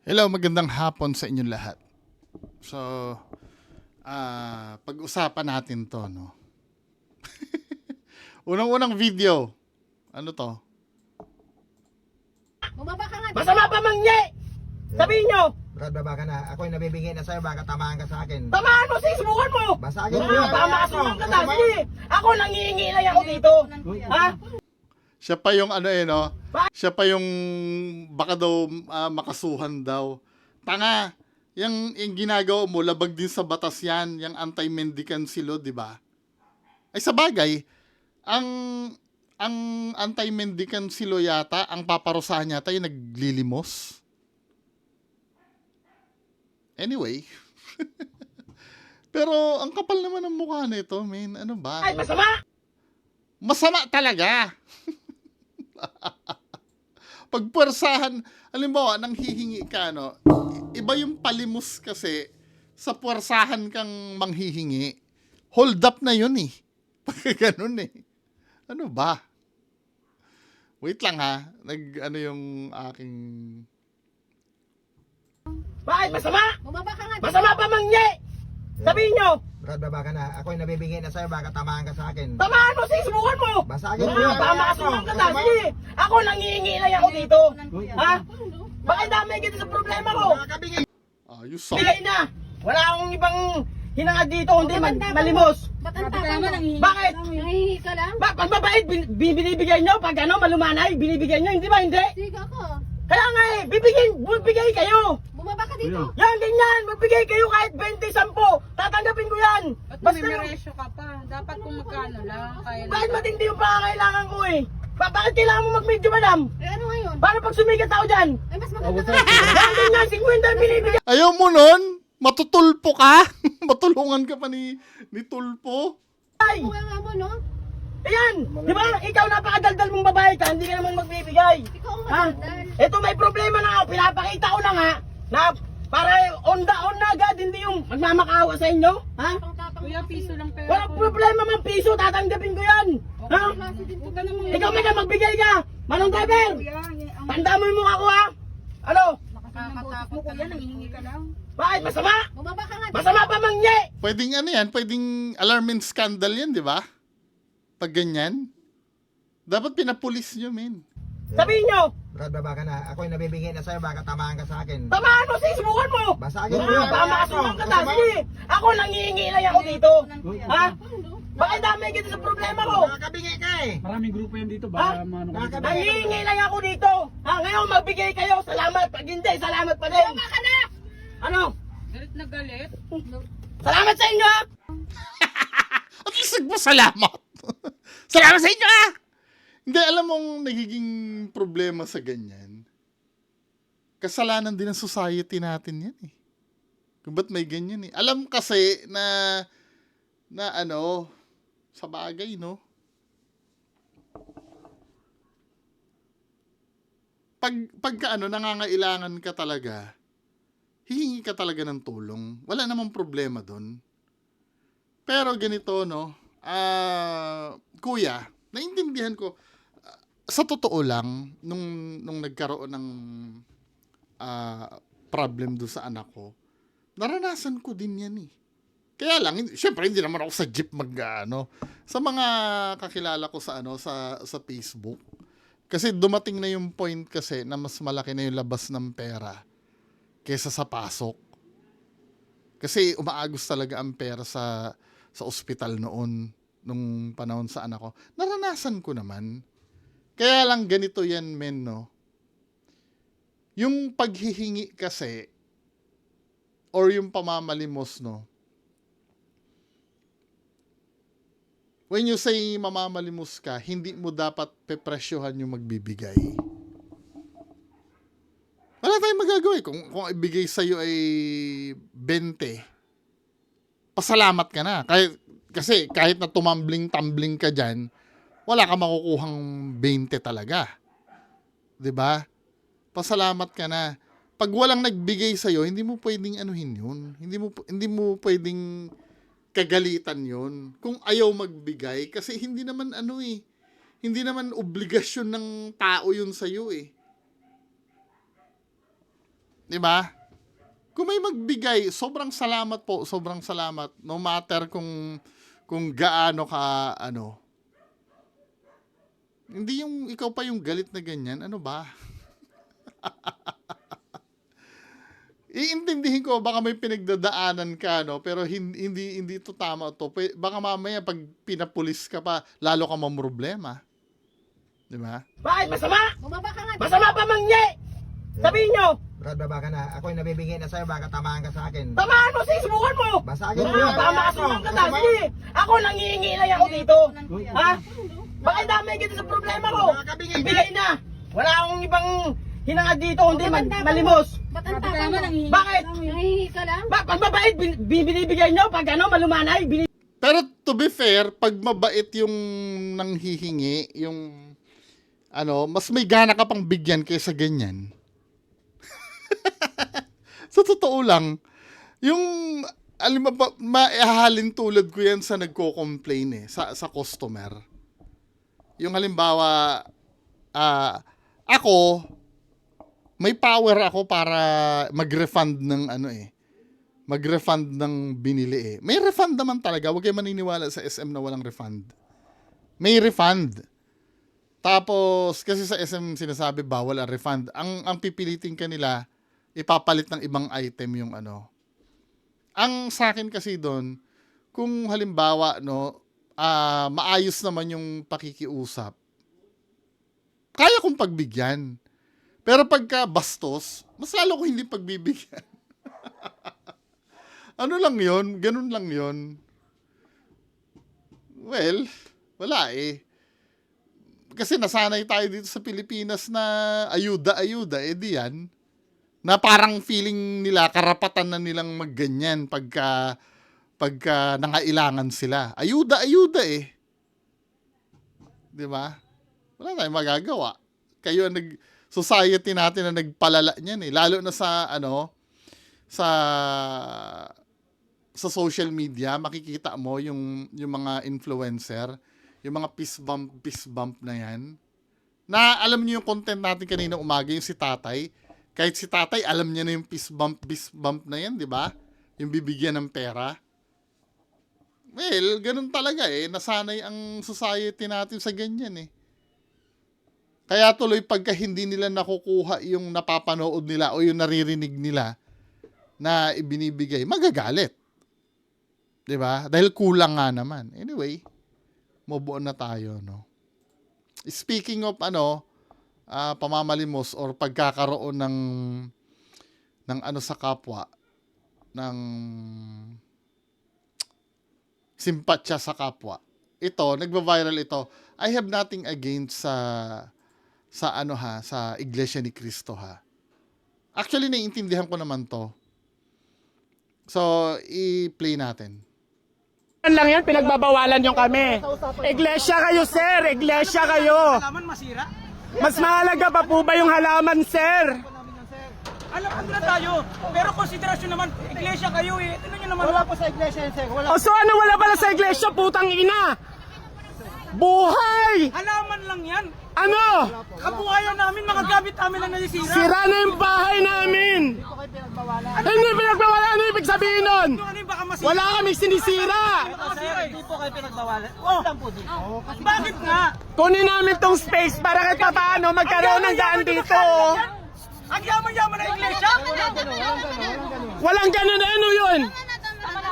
Hello, magandang hapon sa inyong lahat. So, pag-usapan natin to, no? Unang-unang video. Ano to? Bumaba ka nga. Masama pa mangye! Sabihin nyo! Brad, baba ka na. Ako'y nabibigay na sa'yo, baka tamaan ka sa akin. Tamaan mo, sis! Subukan mo! Basagin mo yan. Baka makasuhan ka na. Sige! Ako nangihingi lang ako dito. Ha? Siya pa yung ano no? Siya pa yung baka daw makasuhan daw. Tanga, yung ginagawa mo, labag din sa batas yan, yung anti-mendicancy law, di ba? Ay sa bagay, ang anti-mendicancy law yata, ang paparusahan yata yung naglilimos. Anyway. Pero ang kapal naman ng mukha nito, men. Ano ba? Ay, masama! Masama talaga. Pagpuwersahan, halimbawa, nang hihingi ka, no, iba yung palimos kasi sa puwersahan kang manghihingi. Hold up na yun eh. Ganun eh. Ano ba? Wait lang ha. Ano yung aking... Bakit? Masama! Bumaba ka nga. Masama pa mangye! Sabihin nyo! Brad, baba ka na. Ako'y nabibigay na sa'yo, baka tamaan ka sa akin. Tamaan mo, sis! Subukan mo! Basagin mo yan. Baka makasuhan ka na. Sige! Ako nangihingi lang ako dito. Ha? Bakit dami kita sa problema ko? Makakabigay. Ayos Bigay na! Wala akong ibang hinangad dito, hindi malimos. Ba't ang tapa mo? Bakit? Nangihingi ka lang? Pag mabait, binibigay nyo. Pag ano, malumanay, binibigay nyo. Hindi ba? Hindi. Sige ako. Kaya nga eh, bibigay kayo. Bumaba ka dito. Yan, ganyan. Magbigay kayo kahit 20, 10. Tatanggapin ko yan. At Basta mamiresyo ka pa. Dapat kung magkano lang. Kaya bakit matindi yung pangangailangan ko eh? Bakit kailangan mo mag-medyo, madam? Eh ano ngayon? Para pag sumigat ako dyan. Eh mas maganda ka. Yan, ganyan. 50 ang binibigay. Ayaw mo nun? Matutulpo ka? Matulungan ka pa ni Tulpo? Kuha nga mo, no? Ayan. Di ba? Ikaw napakadaldal mong babae ka. Hindi ka naman magbibigay. Ikaw ang Ha? madaldal. Ito may problema na ako. Pinapakita ko na nga. Na para on the on na agad. Hindi yung magmamakaawa sa inyo. Ha? Tapang-tapang. Kuya, piso lang pera Walang ko. problema man piso. Tatanggapin ko yan. Ha? Klase din to. Huwag ka namang Ikaw may ka magbigay ka. Manong driver. Kuya, ang Tanda mo yung mukha ko ha. Ano? nakakatakot ka lang. Nangihingi ka lang. Bakit? Masama? Bumaba ka nga. Masama pa mangye. Pwedeng ano yan? Pwedeng alarm and scandal yan, di ba? Pag ganyan. Dapat pinapulis nyo, men. Sabihin nyo. Brad, baba ka na. Ako'y nabibigay na sa'yo, baka tamaan ka sa akin. Tamaan mo, sis. Subukan mo. Basagin mo yan. Baka makasuhan ka na. Sige. Ako nangihingi lang ako dito. Ha? Bakit dami kita sa problema ko? Makakabigay ka eh. Maraming grupo yan dito, Ha? baka maano ka dito. Nangihingi lang ako dito. Ha? Ngayon magbigay kayo. Salamat. Pag hindi, salamat pa din. Bumaba ka na. Ano? Galit na galit. Salamat sa inyo ha. At least nagpasalamat. Salamat sa inyo, ah! Hindi, alam mong nagiging problema sa ganyan. Kasalanan din ng society natin yan eh. Kung ba't may ganyan eh. Alam kasi na ano, sa bagay, no? Pagka ano, nangangailangan ka talaga, hihingi ka talaga ng tulong. Wala namang problema doon. Pero ganito, no? Kuya, naintindihan ko, sa totoo lang, nung nagkaroon ng problem do sa anak ko, naranasan ko din yan eh. Kaya lang, syempre hindi naman ako sa jeep sa mga kakilala ko sa sa Facebook. Kasi dumating na yung point kasi na mas malaki na yung labas ng pera kesa sa pasok. Kasi umaagos talaga ang pera sa ospital noon, nung panahon sa anak ko. Naranasan ko naman. Kaya lang ganito yan, men, no? Yung paghihingi kasi, or yung pamamalimos, no? When you say mamamalimos ka, hindi mo dapat pepresyohan yung magbibigay. Wala tayong magagawa eh. Kung ibigay sa'yo ay 20, pasalamat ka na. Kasi kahit na tumambling-tumbling ka dyan, wala ka makukuhang 20 talaga. 'Di ba? Pasalamat ka na. Pag walang nagbigay sa iyo, hindi mo pwedeng anuhin 'yun. Hindi mo pwedeng kagalitan 'yun kung ayaw magbigay kasi hindi naman hindi naman obligasyon ng tao 'yun sa iyo eh. Di ba? Kung may magbigay, sobrang salamat po, sobrang salamat. No matter kung gaano ka, ano. Hindi yung ikaw pa yung galit na ganyan. Ano ba? Iintindihin ko, baka may pinagdadaanan ka, no? Pero hindi ito tama to. Baka mamaya pag pinapulis ka pa, lalo ka mamroblema. Di ba? Bakit? Masama? Bumaba ka nga. Masama pa mangye! Sabihin nyo! Brad, baba ka na. Ako'y nabibigay na sa'yo, baka tamaan ka sa akin. Tamaan mo! Sige, subukan mo! Basagin mo Ah, yan. baka makasuhan ka ta. Sige! Ako nangihingi lang ako dito. Ha? Bakit dami kita sa problema ko? Bigay na! Wala akong ibang hinangad dito, hindi malimos. Ba't ang Grabe ka tapang naman, mo? nangihingi Bakit? Nangihingi ka lang? Pag mabait, binibigay nyo. Pag ano, malumanay, Pero to be fair, pag mabait yung nanghihingi, yung ano, mas may gana ka pang bigyan kaysa ganyan. Sa totoo lang, yung alam mo ba, maihahalin tulad ko yan sa nagko-complain sa customer. Yung halimbawa, ako, may power ako para mag-refund ng mag-refund ng binili May refund naman talaga. Huwag kayo maniniwala sa SM na walang refund. May refund. Tapos, kasi sa SM sinasabi bawal ang refund. Ang pipilitin kanila, ipapalit ng ibang item yung ano. Ang sa akin kasi doon, kung halimbawa, no, maayos naman yung pakikiusap, kaya kong pagbigyan. Pero pagka bastos, mas lalo ko hindi pagbibigyan. Ano lang yon, ganun lang yon. Well, wala Kasi nasanay tayo dito sa Pilipinas na ayuda, di yan. Na parang feeling nila, karapatan na nilang magganyan pagka nangailangan sila. Ayuda Di ba? Wala tayong magagawa. Kayo ang society natin na nagpalala niyan Lalo na sa sa social media, makikita mo yung mga influencer, yung mga peace bump na yan. Na alam niyo yung content natin kanina umaga, yung si Tatay. Kahit si Tatay, alam niya na yung peace bump na yan, di ba? Yung bibigyan ng pera. Well, ganun talaga Nasanay ang society natin sa ganyan Kaya tuloy pagka hindi nila nakukuha yung napapanood nila o yung naririnig nila na ibinibigay, magagalit. 'Di ba? Dahil kulang nga naman. Anyway, move on na tayo, no. Speaking of pamamalimos or pagkakaroon ng ano sa kapwa, ng simpatya sa kapwa. Ito, nagva-viral ito. I have nothing against sa Iglesia ni Cristo Actually, naiintindihan ko naman to. So, i-play natin. lang yan, pinagbabawalan yung kami. Iglesia kayo, sir. Iglesia kayo. Halaman masira. Mas mahalaga pa po ba yung halaman, sir? Alam na tayo. Pero konsiderasyon naman, iglesia kayo Tignan nyo naman. Wala po sa iglesia yan, sir. Wala. O so ano, wala pala sa iglesia, putang ina? Buhay! Halaman lang yan. Ano? Kabuhayan namin, mga gamit namin ang nasisira. Sira na yung bahay namin! Hindi pinagbawala, ano ibig sabihin nun? Ano yung baka masira? Wala kami sinisira! Hindi po kayo pinagbawalan. Oh, bakit nga? Kunin namin tong space para kahit paano magkaroon ng daan dito. Ang yaman-yaman na iglesia? Walang ganun, ano yun?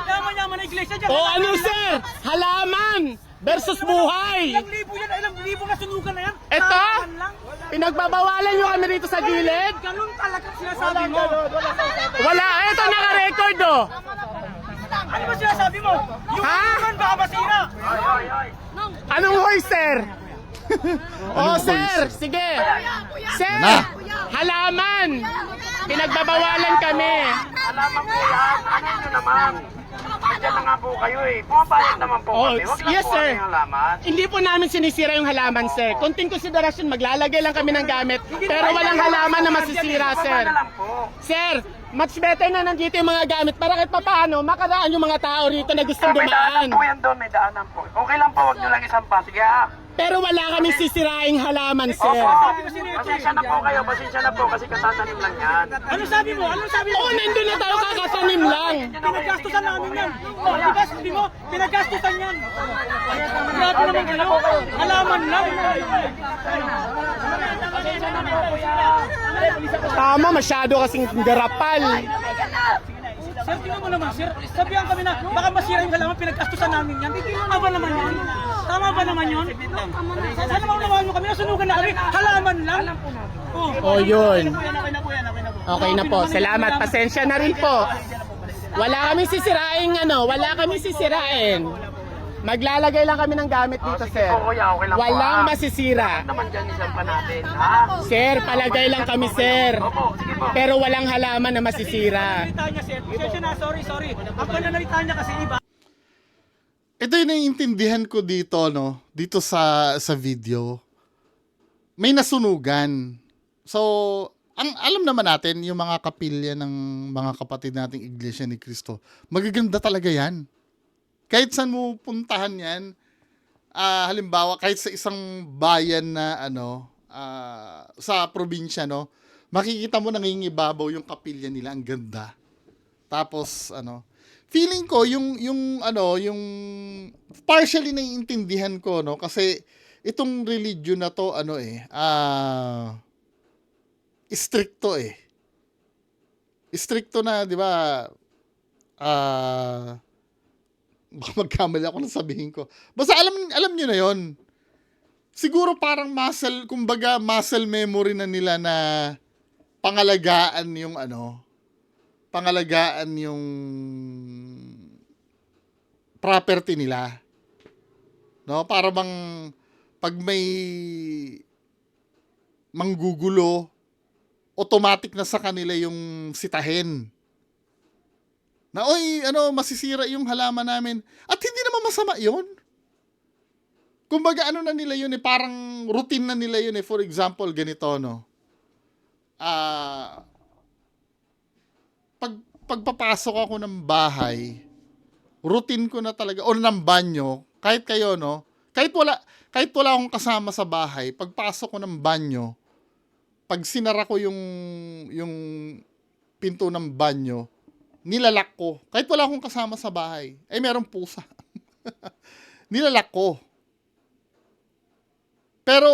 Yaman-yaman na iglesia dyan. O ano, sir? Halaman versus buhay. Ilang libo yan, ilang libo na sunugan na yan. Eto? Halaman lang. Pinagbabawalan nyo kami rito sa gilid? Ganun talaga sinasabi mo. Wala, eto naka-record oh. Ano ba sinasabi mo? Yung Ha? halaman baka masira. Anong hoy, sir? Oh, sir, sige. Sir, Na. halaman. Pinagbabawalan kami. Alaman po yan. Ano nyo naman? Diyan na nga po kayo Pumapayag naman po Oh, kami. Huwag lang yes, po sir. kami alaman. Hindi po namin sinisira yung halaman, sir. Kunting konsiderasyon, maglalagay lang kami ng gamit. Pero walang halaman na masisira, sir. Baba na lang po. Sir, much better na nandito yung mga gamit para kahit papaano makaraan yung mga tao rito na gustong May daanan dumaan. po yan doon. May daanan po. Okay lang po. Huwag nyo lang isampa. Sige Pero wala kaming sisiraing halaman, sir. Opo, pasensya na po kayo, kasi katatanim lang yan. Ano sabi mo? Ano sabi mo? Oo, nandun na tayo, kakatanim lang. Pinaggastusan namin yan. Oh, diba, sabi mo, pinaggastusan yan. Grabe naman kayo. Halaman lang. Tama, masyado kasing garapal. Sir, tingnan mo naman, sir. Sabihan kami na baka masira yung halaman, pinagkastusan namin yan. Tama ba naman yun? Tama ba naman yun? Sana maunawaan mo kami, nasunugan na kami. Halaman lang. O yun. Okay na po yan. Okay na po. Salamat. Pasensya na rin po. Wala kami sisirain wala kami sisirain. Maglalagay lang kami ng gamit dito, sir. Po, kuya, okay lang po. Walang masisira. Naman dyan, isang pa natin, ha? Sir, palagay lang kami, sir. Opo, sige po. Pero walang halaman na masisira. Nalita niya, sir. Pasensya na, sorry. Ang pananalita niya kasi iba. Ito yung naiintindihan ko dito, no? Dito sa video. May nasunugan. So, alam naman natin, yung mga kapilya ng mga kapatid nating Iglesia ni Cristo, magaganda talaga yan. Kahit saan mo puntahan yan, halimbawa, kahit sa isang bayan na, sa probinsya, no? Makikita mo nangingibabaw yung kapilya nila, ang ganda. Tapos, feeling ko yung partially naiintindihan ko, no, kasi itong religion na to stricto stricto na, di ba, baka magkamali ako na sabihin ko, basta alam niyo na yon. Siguro parang muscle memory na nila na pangalagaan yung property nila. No, para bang pag may manggugulo, automatic na sa kanila yung sitahin. Na, masisira yung halaman namin. At hindi naman masama yun. Kumbaga, na nila yun parang routine na nila yun For example, ganito, no. Pagpapasok ako ng bahay, routine ko na talaga, o ng banyo, kahit kayo, no, kahit wala akong kasama sa bahay, pagpasok ko ng banyo, pag sinara ko yung pinto ng banyo, nilalak ko. Kahit wala akong kasama sa bahay, merong pusa. Nilalak ko. Pero,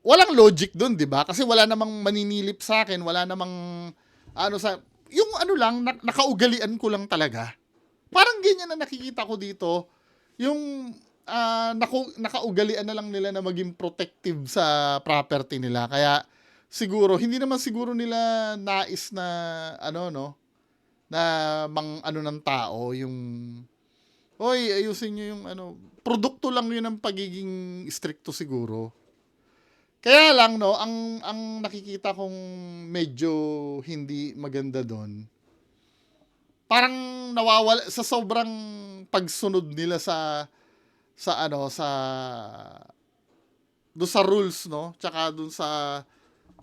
walang logic dun, di ba? Kasi wala namang maninilip sa akin, wala namang, yung nakaugalian ko lang talaga. Parang ganyan na nakikita ko dito, yung nakaugalian na lang nila na maging protective sa property nila. Kaya siguro, hindi naman siguro nila nais na, na ng tao, yung, ayusin nyo yung, produkto lang yun ng pagiging stricto siguro. Kaya lang, no, ang nakikita kong medyo hindi maganda doon, parang nawawala sa sobrang pagsunod nila doon sa rules, no, tsaka doon sa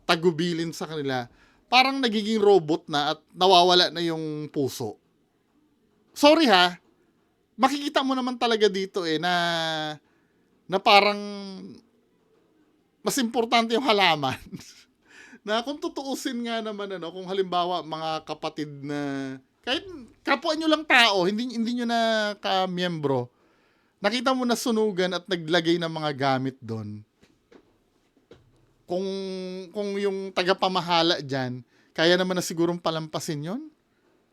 tagubilin sa kanila, parang nagiging robot na at nawawala na yung puso. Sorry ha, makikita mo naman talaga dito na parang mas importante yung halaman. Na kung tutuusin nga naman, kung halimbawa mga kapatid na, kahit kapwa nyo lang tao, hindi nyo na ka-miyembro, nakita mo na sunugan at naglagay ng mga gamit doon. Kung yung tagapamahala dyan, kaya naman na sigurong palampasin yon.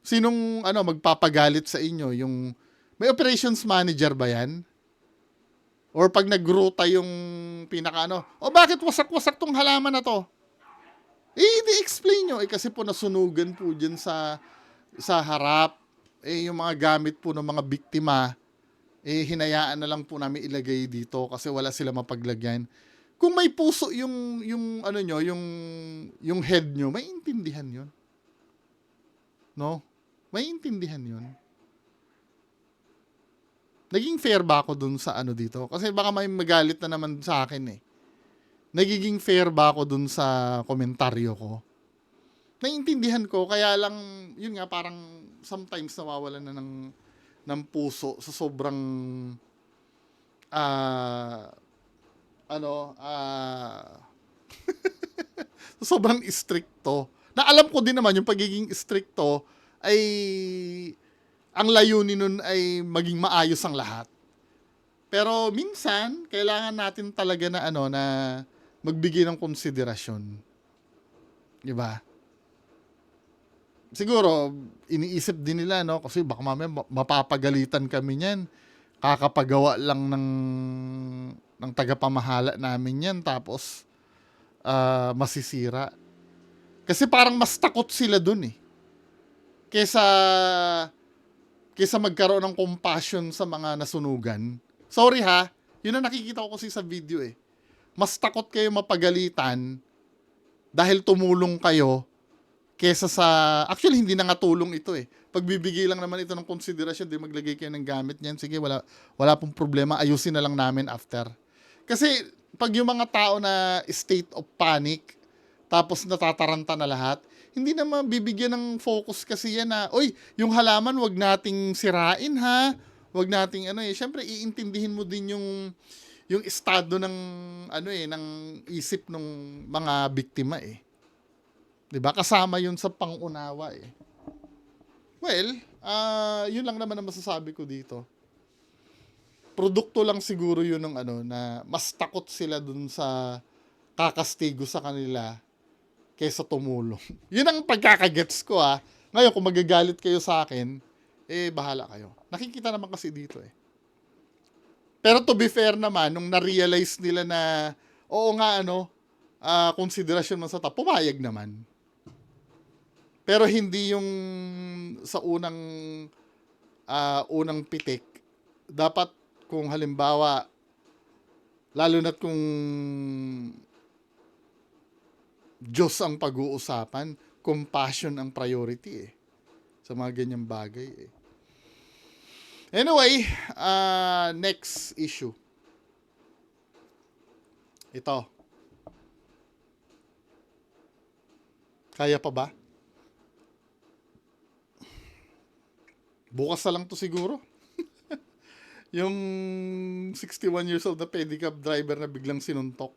Sinong magpapagalit sa inyo? Yung may operations manager ba yan? Or pag nagruta yung bakit wasak-wasak tong halaman na to? Hindi explain nyo. Kasi po nasunugan po dyan sa harap. Yung mga gamit po ng mga biktima, hinayaan na lang po namin ilagay dito kasi wala sila mapaglagyan. Kung may puso yung head nyo, may intindihan yun. No? May intindihan yun. Naging fair ba ako dun sa dito? Kasi baka may magalit na naman sa akin Nagiging fair ba ako dun sa komentaryo ko? Naiintindihan ko, kaya lang, yun nga, parang sometimes nawawalan na ng puso sa sobrang sobrang stricto. Na alam ko din naman yung pagiging stricto ay ang layunin nun ay maging maayos ang lahat. Pero minsan kailangan natin talaga na na magbigay ng konsiderasyon. 'Di ba? Siguro iniisip din nila kasi baka mamaya mapapagalitan kami niyan. Kakapagawa lang ng tagapamahala namin 'yan tapos masisira. Kasi parang mas takot sila dun kesa magkaroon ng compassion sa mga nasunugan. Sorry ha, yun ang nakikita ko kasi sa video Mas takot kayo mapagalitan dahil tumulong kayo kesa sa... Actually, hindi na nga tulong ito Pagbibigay lang naman ito ng konsiderasyon, di maglagay kayo ng gamit niyan. Sige, wala pong problema, ayusin na lang namin after. Kasi pag yung mga tao na state of panic, tapos natataranta na lahat, hindi naman bibigyan ng focus kasi yan na, oy, yung halaman wag nating sirain ha, wag nating syempre iintindihin mo din yung estado ng ng isip ng mga biktima 'Di ba? Kasama yun sa pangunawa Well, yun lang naman ang masasabi ko dito. Produkto lang siguro yun ng na mas takot sila dun sa kakastigo sa kanila kaysa tumulong. Yun ang pagkakagets ko Ngayon, kung magagalit kayo sa akin, bahala kayo. Nakikita naman kasi dito Pero to be fair naman, nung na-realize nila na, oo nga konsiderasyon man sa tao, pumayag naman. Pero hindi yung sa unang pitik. Dapat kung halimbawa, lalo na't kung Diyos ang pag-uusapan, compassion ang priority sa mga ganyang bagay Anyway, next issue. Ito. Kaya pa ba? Bukas na lang to siguro. Yung 61 years old na pedicab driver na biglang sinuntok.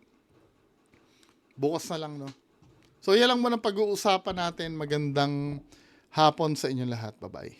Bukas na lang, no? So, yan lang muna pag-uusapan natin. Magandang hapon sa inyong lahat. Bye-bye.